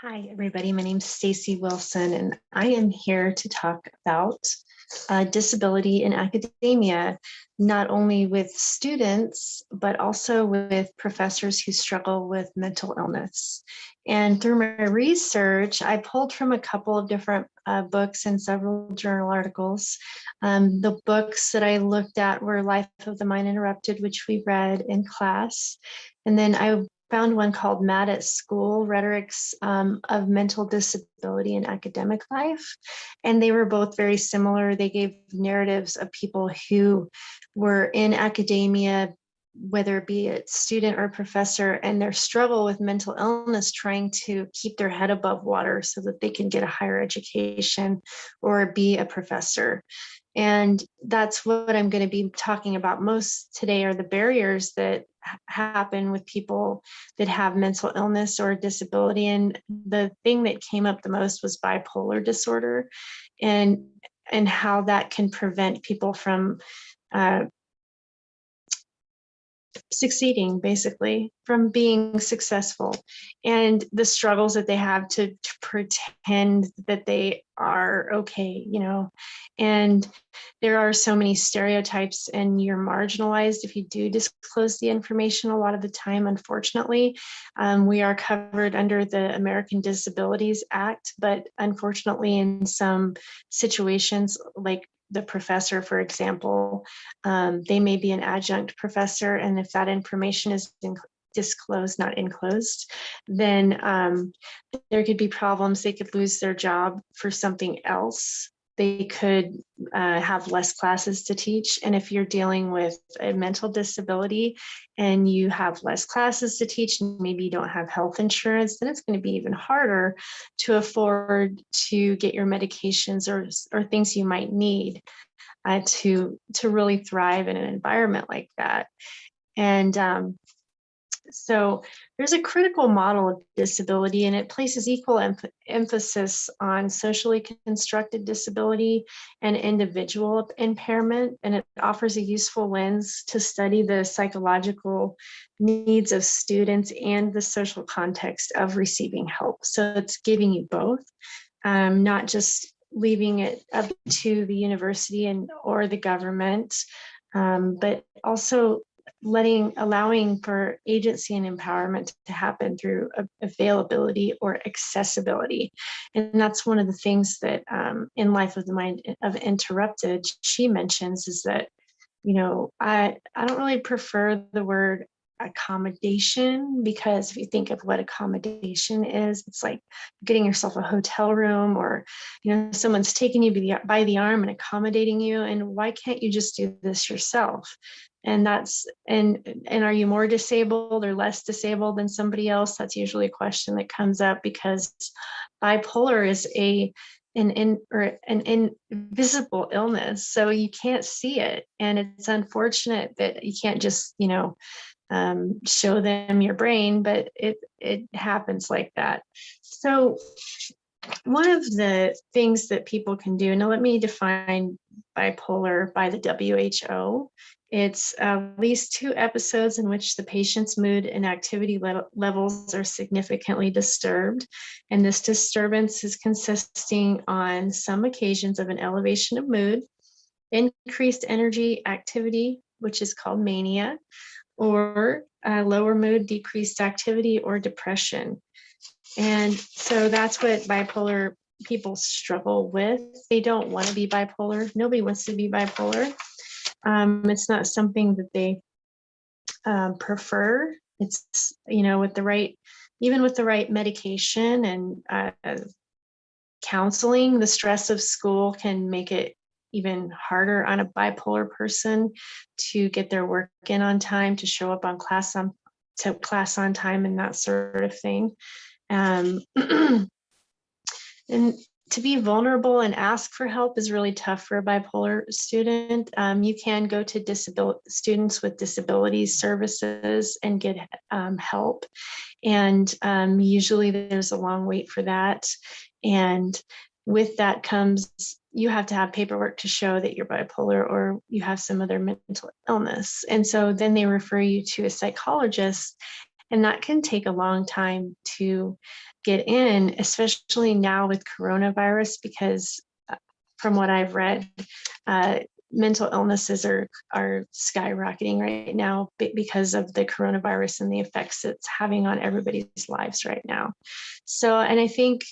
Hi, everybody. My name's Stacy Willson, and I am here to talk about disability in academia, not only with students, but also with professors who struggle with mental illness. And through my research, I pulled from a couple of different books and several journal articles. The books that I looked at were Life of the Mind Interrupted, which we read in class. And then I found one called Mad at School, Rhetorics of Mental Disability in Academic Life. And they were both very similar. They gave narratives of people who were in academia, whether it be a student or professor, and their struggle with mental illness, trying to keep their head above water so that they can get a higher education or be a professor. And that's what I'm going to be talking about most today, are the barriers that happen with people that have mental illness or disability. And the thing that came up the most was bipolar disorder, and how that can prevent people from succeeding, basically, from being successful, and the struggles that they have to pretend that they are okay, and there are so many stereotypes, and you're marginalized if you do disclose the information. A lot of the time, unfortunately, we are covered under the American Disabilities Act, but unfortunately in some situations, like the professor, for example, they may be an adjunct professor, and if that information is disclosed, not enclosed, then there could be problems. They could lose their job for something else. They could have less classes to teach. And if you're dealing with a mental disability and you have less classes to teach, and maybe you don't have health insurance, then it's going to be even harder to afford to get your medications or things you might need to really thrive in an environment like that. And so there's a critical model of disability, and it places equal emphasis on socially constructed disability and individual impairment, and it offers a useful lens to study the psychological needs of students and the social context of receiving help. So it's giving you both, not just leaving it up to the university or the government, but also allowing for agency and empowerment to happen through availability or accessibility. And that's one of the things that in Life of the Mind of Interrupted, she mentions, is that, I don't really prefer the word accommodation, because if you think of what accommodation is, it's like getting yourself a hotel room, or someone's taking you by the arm and accommodating you, and why can't you just do this yourself? And are you more disabled or less disabled than somebody else? That's usually a question that comes up, because bipolar is an invisible illness, so you can't see it, and it's unfortunate that you can't just show them your brain, but it happens like that. So one of the things that people can do, now let me define bipolar by the WHO. It's at least 2 episodes in which the patient's mood and activity levels are significantly disturbed. And this disturbance is consisting on some occasions of an elevation of mood, increased energy activity, which is called mania, or lower mood, decreased activity, or depression. And so that's what bipolar people struggle with. They don't want to be bipolar. Nobody wants to be bipolar. It's not something that they prefer. It's, even with the right medication and counseling, the stress of school can make it even harder on a bipolar person to get their work in on time, to show up on class on time, and that sort of thing. And to be vulnerable and ask for help is really tough for a bipolar student. You can go to students with disabilities services and get help. And usually there's a long wait for that. And with that comes, you have to have paperwork to show that you're bipolar or you have some other mental illness. And so then they refer you to a psychologist, And that can take a long time to get in, especially now with coronavirus, because from what I've read, mental illnesses are skyrocketing right now because of the coronavirus and the effects it's having on everybody's lives right now. So, and I think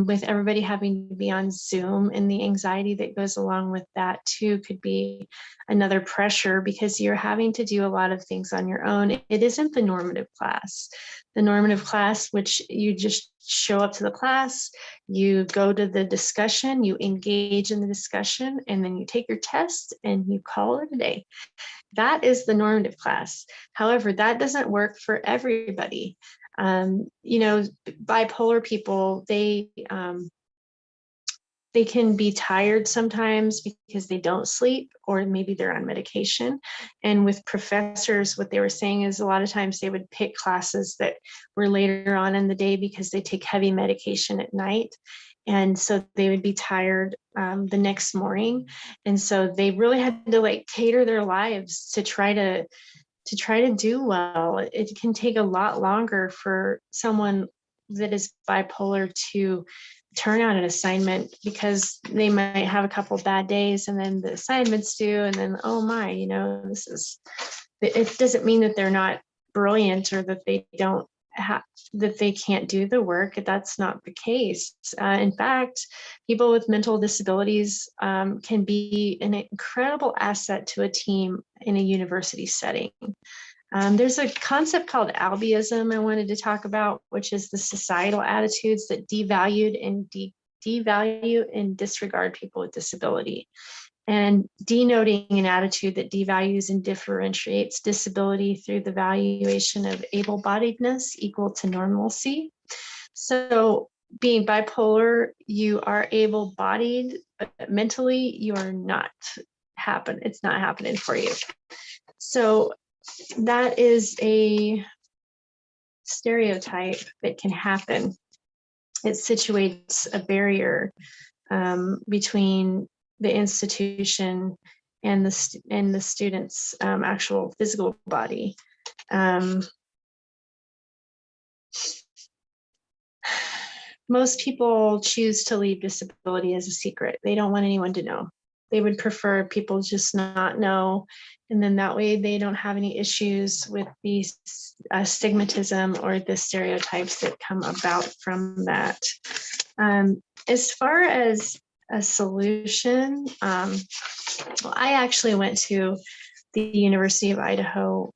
with everybody having to be on Zoom and the anxiety that goes along with that too could be another pressure, because you're having to do a lot of things on your own. It isn't the normative class. The normative class, which you just show up to the class, you go to the discussion, you engage in the discussion, and then you take your test and you call it a day. That is the normative class. However, that doesn't work for everybody. You know, bipolar people, they can be tired sometimes because they don't sleep, or maybe they're on medication. And with professors, what they were saying is a lot of times they would pick classes that were later on in the day because they take heavy medication at night. And so they would be tired the next morning. And so they really had to like cater their lives to try to do well. It can take a lot longer for someone that is bipolar to turn out an assignment, because they might have a couple bad days and then the assignment's due, and then, oh my, you know, it doesn't mean that they're not brilliant or that they don't have, that they can't do the work. That's not the case. In fact, people with mental disabilities can be an incredible asset to a team in a university setting. There's a concept called albiism I wanted to talk about, which is the societal attitudes that devalue and disregard people with disability. And denoting an attitude that devalues and differentiates disability through the valuation of able-bodiedness equal to normalcy. So being bipolar, you are able-bodied, but mentally you are not it's not happening for you. So that is a stereotype that can happen. It situates a barrier between the institution and the student's actual physical body. Most people choose to leave disability as a secret. They don't want anyone to know. They would prefer people just not know, and then that way they don't have any issues with the stigmatism or the stereotypes that come about from that. As far as a solution, well, I actually went to the University of Idaho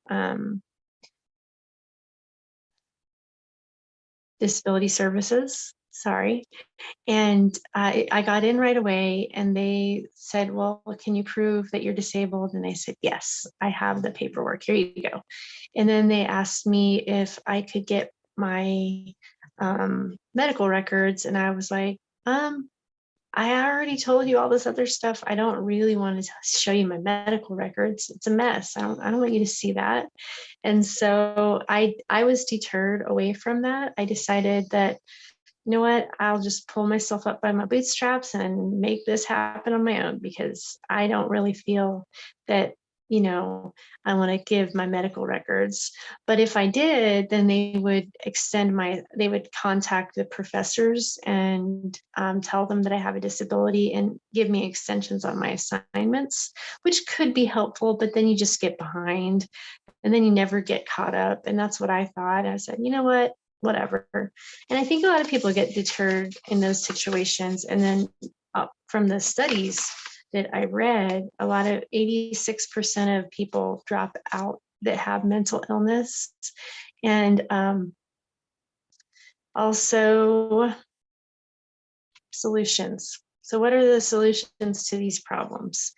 Disability Services, and I got in right away, and they said, well, can you prove that you're disabled? And I said, yes, I have the paperwork, here you go. And then they asked me if I could get my medical records, and I was like, I already told you all this other stuff. I don't really want to show you my medical records. It's a mess. I don't want you to see that. And so I was deterred away from that. I decided that, you know what, I'll just pull myself up by my bootstraps and make this happen on my own, because I don't really feel that, you know, I want to give my medical records. But if I did, then they would they would contact the professors and tell them that I have a disability and give me extensions on my assignments, which could be helpful, but then you just get behind and then you never get caught up. And that's what I thought. I said, you know what, whatever. And I think a lot of people get deterred in those situations. And then from the studies that I read, a lot of 86% of people drop out that have mental illness. And also solutions. So what are the solutions to these problems?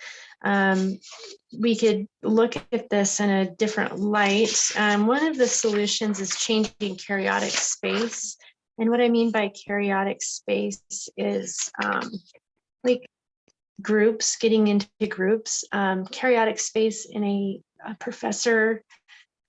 We could look at this in a different light. One of the solutions is changing karyotic space. And what I mean by karyotic space is like groups, getting into groups. Karyotic space in a professor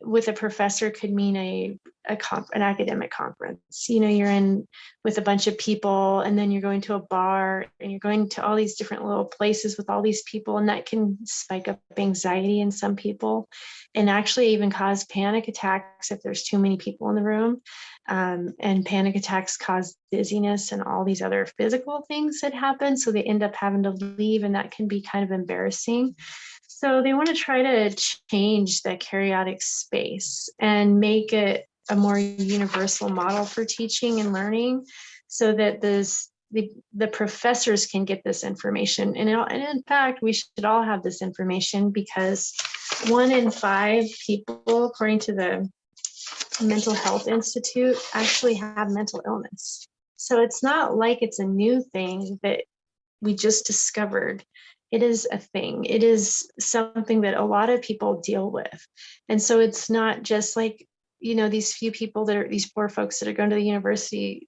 could mean a an academic conference. You're in with a bunch of people, and then you're going to a bar, and you're going to all these different little places with all these people, and that can spike up anxiety in some people, and actually even cause panic attacks if there's too many people in the room. And panic attacks cause dizziness and all these other physical things that happen. So they end up having to leave, and that can be kind of embarrassing. So they want to try to change the karyotic space and make it a more universal model for teaching and learning, so that the professors can get this information. And in fact, we should all have this information, because 1 in 5 people, according to the Mental Health Institute, actually have mental illness. So it's not like it's a new thing that we just discovered. It is a thing. It is something that a lot of people deal with. And so it's not just like, these few people these poor folks that are going to the university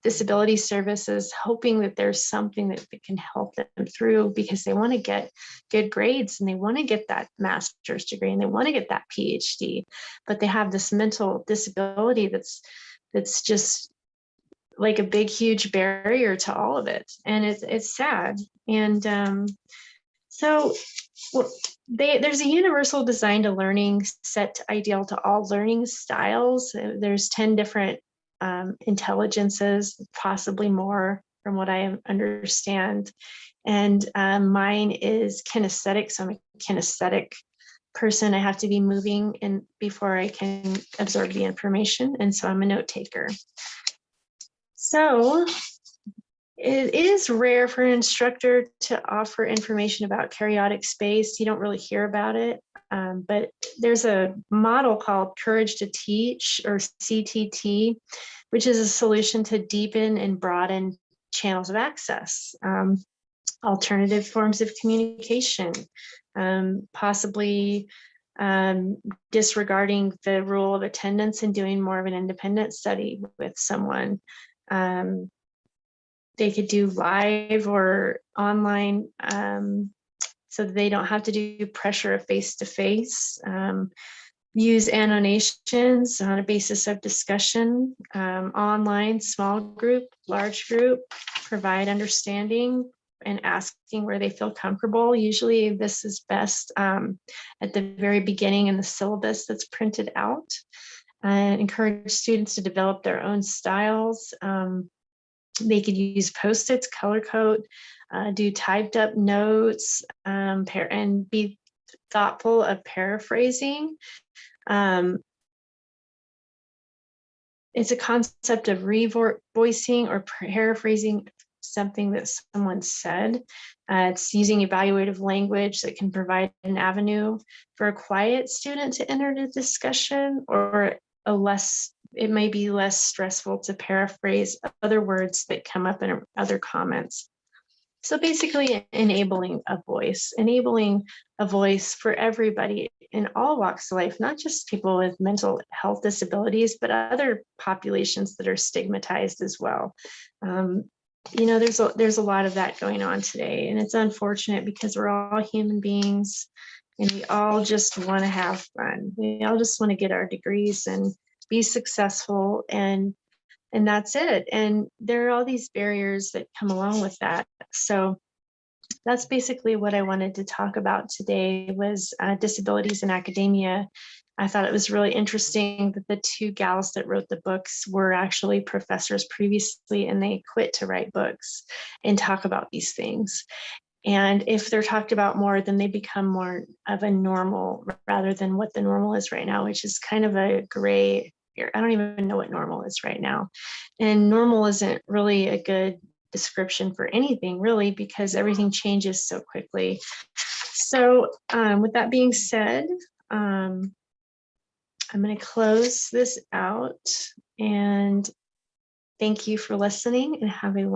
disability services, hoping that there's something that can help them through, because they want to get good grades, and they want to get that master's degree, and they want to get that PhD, but they have this mental disability that's just like a big, huge barrier to all of it. And it's sad. And so there's a universal design to learning set ideal to all learning styles. There's 10 different intelligences, possibly more from what I understand. And mine is kinesthetic. So I'm a kinesthetic person. I have to be moving before I can absorb the information. And so I'm a note taker. So it is rare for an instructor to offer information about karyotic space. You don't really hear about it, but there's a model called Courage to Teach, or CTT, which is a solution to deepen and broaden channels of access, alternative forms of communication, possibly disregarding the rule of attendance and doing more of an independent study with someone. They could do live or online, so that they don't have to do pressure of face-to-face. Use annotations on a basis of discussion, online, small group, large group, provide understanding and asking where they feel comfortable. Usually this is best at the very beginning in the syllabus that's printed out. Encourage students to develop their own styles. They could use Post-its, color code, do typed up notes, and be thoughtful of paraphrasing. It's a concept of revoicing or paraphrasing something that someone said. It's using evaluative language that can provide an avenue for a quiet student to enter the discussion, or it may be less stressful to paraphrase other words that come up in other comments. So basically enabling a voice for everybody in all walks of life, not just people with mental health disabilities, but other populations that are stigmatized as well. There's a lot of that going on today, and it's unfortunate because we're all human beings, and we all just want to have fun. We all just want to get our degrees and be successful, and that's it. And there are all these barriers that come along with that. So that's basically what I wanted to talk about today, was disabilities in academia. I thought it was really interesting that the 2 gals that wrote the books were actually professors previously, and they quit to write books and talk about these things. And if they're talked about more, then they become more of a normal, rather than what the normal is right now, which is kind of a gray area. I don't even know what normal is right now. And normal isn't really a good description for anything, really, because everything changes so quickly. So with that being said, I'm going to close this out, and thank you for listening, and have a